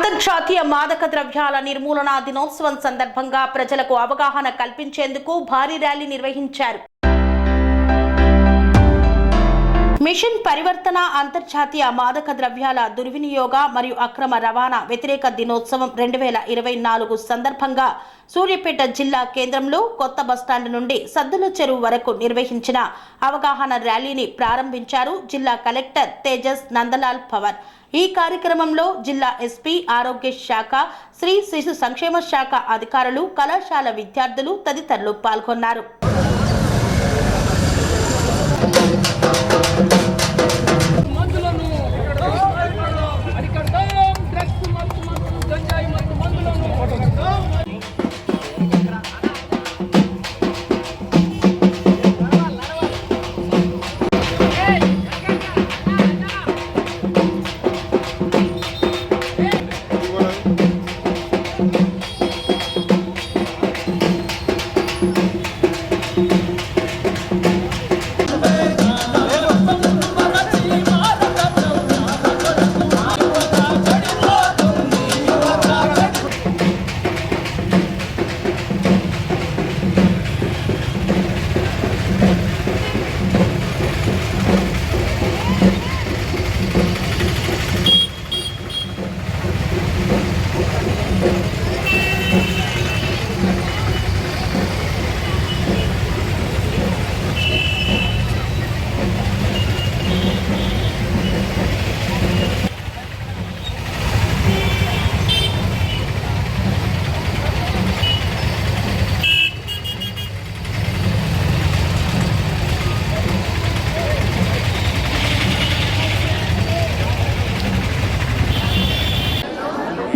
అంతర్జాతీయ మాదక ద్రవ్యాల నిర్మూలన దినోత్సవం సందర్భంగా ప్రజలకు అవగాహన కల్పించేందుకు భారీ ర్యాలీ నిర్వహించారు. మిషన్ పరివర్తన అంతర్జాతీయ మాదక ద్రవ్యాల దుర్వినియోగ మరియు అక్రమ రవాణా వ్యతిరేక దినోత్సవం 2024 సందర్భంగా సూర్యాపేట జిల్లా కేంద్రంలో కొత్త బస్టాండ్ నుండి సద్దుల చెరువు వరకు నిర్వహించిన అవగాహన ర్యాలీని ప్రారంభించారు జిల్లా కలెక్టర్ తేజస్ నందలాల్ పవర్. ఈ కార్యక్రమంలో జిల్లా ఎస్పీ, ఆరోగ్య శాఖ, స్త్రీ శిశు సంక్షేమ శాఖ అధికారులు, కళాశాల విద్యార్థులు తదితరులు పాల్గొన్నారు.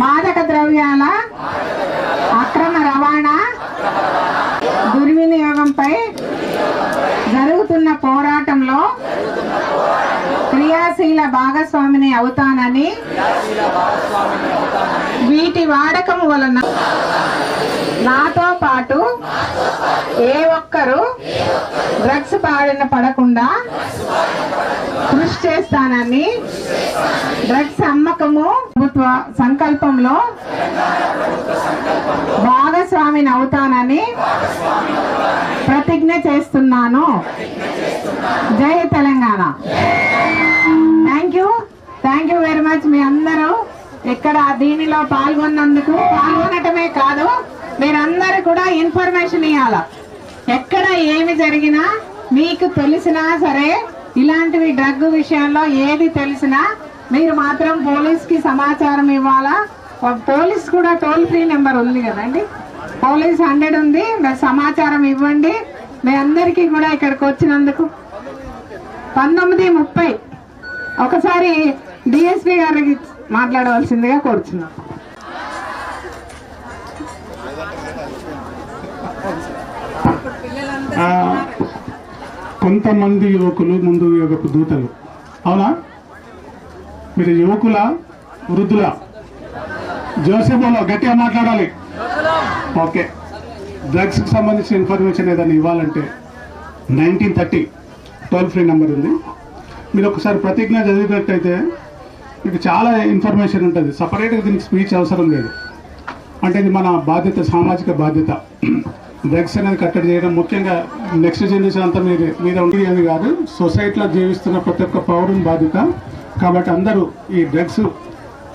మాదక ద్రవ్యాల అక్రమ రవాణా దుర్వినియోగంపై జరుగుతున్న పోరాటంలో క్రియాశీల భాగస్వామిని అవుతానని, వీటి వాడకం వలన నాతో పాటు ఏ ఒక్కరూ డ్రగ్స్ బారిన పడకుండా కృషి చేస్తానని, డ్రగ్స్ అమ్మకము ప్రభుత్వ సంకల్పంలో భాగస్వామిని అవుతానని ప్రతిజ్ఞ చేస్తున్నాను. Jai Telangana. Thank you very much. మీ అందరూ ఇక్కడ దీనిలో పాల్గొనటమే కాదు, మీరందరూ కూడా ఇన్ఫర్మేషన్ ఇవ్వాల. ఎక్కడ ఏమి జరిగినా మీకు తెలిసినా సరే, ఇలాంటివి డ్రగ్ విషయంలో ఏది తెలిసినా మీరు మాత్రం పోలీస్కి సమాచారం ఇవ్వాలా. పోలీస్ కూడా టోల్ ఫ్రీ నెంబర్ ఉంది కదండి, పోలీస్ 100 ఉంది. మీరు సమాచారం ఇవ్వండి. మీ అందరికీ కూడా ఇక్కడికి వచ్చినందుకు 19:30 ఒకసారి డిఎస్పీ గారికి మాట్లాడవలసిందిగా కోరుచున్నాం. కొంతమంది యువకులు ముందు యువకు దూతలు. అవునా? మీరు యువకుల, వృద్ధుల? జోసేపులో గట్టిగా మాట్లాడాలి. ఓకే. డ్రగ్స్కి సంబంధించిన ఇన్ఫర్మేషన్ ఏదైనా ఇవ్వాలంటే 1930 టోల్ ఫ్రీ నెంబర్ ఉంది. మీరు ఒకసారి ప్రతిజ్ఞ చదివినట్టయితే మీకు చాలా ఇన్ఫర్మేషన్ ఉంటుంది. సపరేట్గా దీనికి స్పీచ్ అవసరం లేదు. అంటే ఇది మన బాధ్యత, సామాజిక బాధ్యత. డ్రగ్స్ అనేది కట్టడి చేయడం, ముఖ్యంగా నెక్స్ట్ జనరేషన్ అంతా మీద ఉండేది అని కాదు, సొసైటీలో జీవిస్తున్న ప్రతి ఒక్క పౌరుని బాధ్యత. కాబట్టి అందరూ ఈ డ్రగ్స్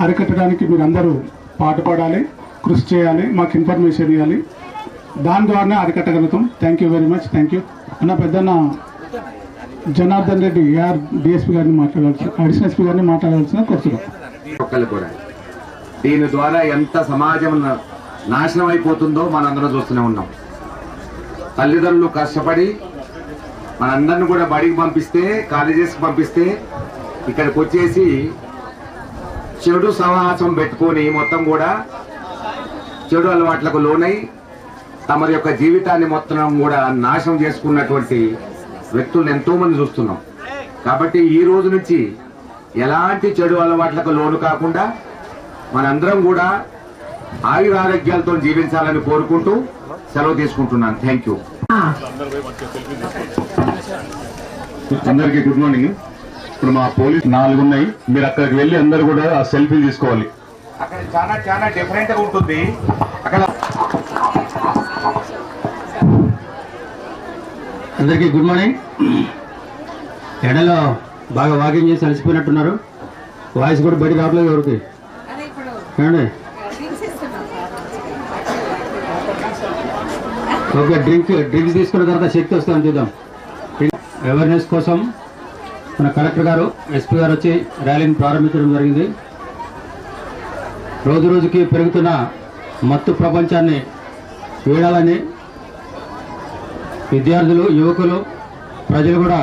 అరికట్టడానికి మీరు అందరూ పాటుపడాలి, కృషి చేయాలి, మాకు ఇన్ఫర్మేషన్ ఇవ్వాలి. దాని ద్వారానే అరికట్టగలుగుతాం. Thank you very much. Thank you. అన్న పెద్దన్న జనార్దన్ రెడ్డి ఏఆర్ డిఎస్పీ గారిని మాట్లాడాల్సిన, అడిషనల్ ఎస్పీ గారిని మాట్లాడాల్సిన కోరుతున్నాం. దీని ద్వారా ఎంత సమాజం నాశనం అయిపోతుందో మనందరం చూస్తూనే ఉన్నాం. తల్లిదండ్రులు కష్టపడి మనందరిని కూడా బడికి పంపిస్తే, కాలేజెస్కి పంపిస్తే, ఇక్కడికి వచ్చేసి చెడు సమాసం పెట్టుకొని మొత్తం కూడా చెడు అలవాట్లకు లోనై తమ యొక్క జీవితాన్ని మొత్తం కూడా నాశనం చేసుకున్నటువంటి వ్యక్తులను ఎంతో మంది చూస్తున్నాం. కాబట్టి ఈ రోజు నుంచి ఎలాంటి చెడు అలవాట్లకు లోను కాకుండా మనందరం కూడా ఆయురారోగ్యాలతో జీవించాలని కోరుకుంటూ సెలవు తీసుకుంటున్నాను. Thank you. అందరికీ గుడ్ మార్నింగ్. ఇప్పుడు మా పోలీస్ 4 ఉన్నాయి. మీరు అక్కడికి వెళ్ళి అందరు కూడా ఆ సెల్ఫీ తీసుకోవాలి. అక్కడ చాలా చాలా డిఫరెంట్ గా ఉంటుంది. అక్కడ అందరికీ గుడ్ మార్నింగ్. ఎండలో బాగా వాకింగ్ చేసి అలసిపోయినట్టున్నారు. వాయిస్ కూడా బయట రావట్లేదు ఎవరికి. ఏమండి ఓకే, డ్రింక్స్ తీసుకున్న తర్వాత శక్తి వస్తుందని చూద్దాం. అవేర్నెస్ కోసం మన కలెక్టర్ గారు, ఎస్పీ గారు వచ్చి ర్యాలీని ప్రారంభించడం జరిగింది. రోజు రోజుకి పెరుగుతున్న మత్తు ప్రపంచాన్ని వీడాలని విద్యార్థులు, యువకులు, ప్రజలు కూడా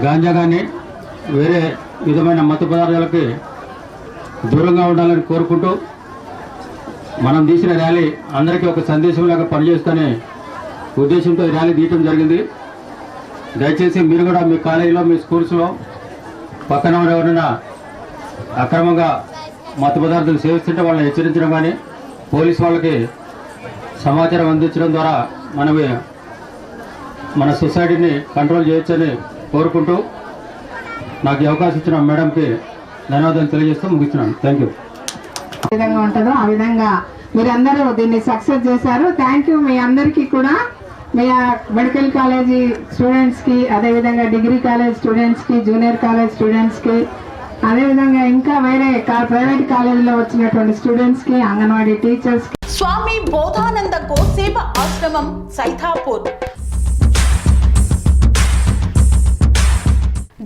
గాంజా కానీ వేరే విధమైన మత్తు పదార్థాలకి దూరంగా ఉండాలని కోరుకుంటూ మనం తీసిన ర్యాలీ అందరికీ ఒక సందేశంలాగా పనిచేస్తూనే ఉద్దేశంతో ఈ ర్యాలీ తీయటం జరిగింది. దయచేసి మీరు కూడా మీ కాలేజీలో, మీ స్కూల్స్లో పక్కన ఎవరైనా అక్రమంగా మత్తు పదార్థాలు సేవిస్తుంటే వాళ్ళని హెచ్చరించడం కానీ పోలీసు వాళ్ళకి సమాచారం అందించడం ద్వారా మన సొసైటీని కంట్రోల్ చేయొచ్చని కోరుకుంటూ నాకు ఈ అవకాశం ఇచ్చిన మేడంకి ధన్యవాదాలు తెలియజేస్తూ ముగిస్తున్నాను. Thank you. ఏ విధంగా ఉంటుందో ఆ విధంగా మీరందరూ దీన్ని సక్సెస్ చేశారు. థ్యాంక్ యూ మీ అందరికీ కూడా, మీ మెడికల్ కాలేజీ స్టూడెంట్స్కి, అదేవిధంగా డిగ్రీ కాలేజ్ స్టూడెంట్స్కి, జూనియర్ కాలేజ్ స్టూడెంట్స్కి, అదేవిధంగా ఇంకా వేరే ప్రైవేట్ కాలేజీలో వచ్చినటువంటి స్టూడెంట్స్కి, అంగన్వాడీ టీచర్స్కి. స్వామి బోధానంద గోసేవ ఆశ్రమం సైథాపూర్.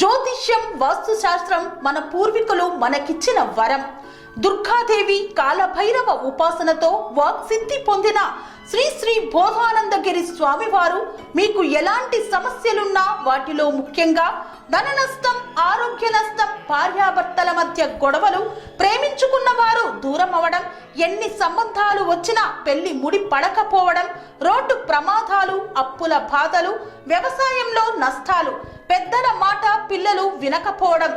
జ్యోతిష్యం, వాస్తుశాస్త్రం మన పూర్వీకులు మనకిచ్చిన వరం. దుర్గాదేవి, కాలభైరవ ఉపాసనతో వాక్సిద్ధి పొందిన శ్రీ శ్రీ బోధానందగిరి స్వామివారు మీకు ఎలాంటి సమస్యలున్నా, వాటిలో ముఖ్యంగా ధన నష్టం, ఆరోగ్య నష్టం, భార్యాభర్తల మధ్య గొడవలు, ప్రేమించుకున్న వారు దూరం అవడం, ఎన్ని సంబంధాలు వచ్చినా పెళ్లి ముడి పడకపోవడం, రోడ్డు ప్రమాదాలు, అప్పుల బాధలు, వ్యవసాయంలో నష్టాలు, పెద్దల మాట పిల్లలు వినకపోవడం,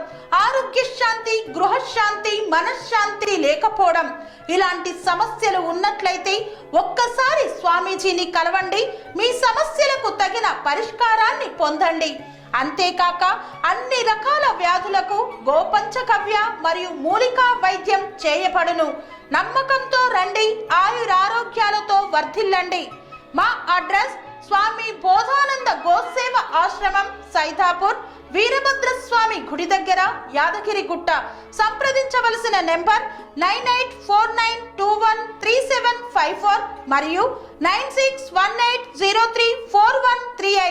ఆరోగ్య శాంతి, గృహశాంతి, మనశ్శాంతి లేకపోవడం, ఇలాంటి సమస్యలు ఉన్నట్లయితే ఒక్కసారి స్వామీజీని కలవండి. మీ సమస్యలకు తగిన పరిష్కారాన్ని పొందండి. అంతేకాక అన్ని రకాల వ్యాధులకు గోపంచకవ్య మరియు మూలికా వైద్యం చేయబడును. నమ్మకంతో రండి, ఆయురారోగ్యాలతో వర్ధిల్లండి. మా అడ్రస్ స్వామి బోధానంద గోసేవ ఆశ్రమం, సైథాపూర్, వీరభద్రస్వామి గుడి దగ్గర, యాదగిరిగుట్ట. సంప్రదించవలసిన నెంబర్ 9849213754 మరియు 9618034138.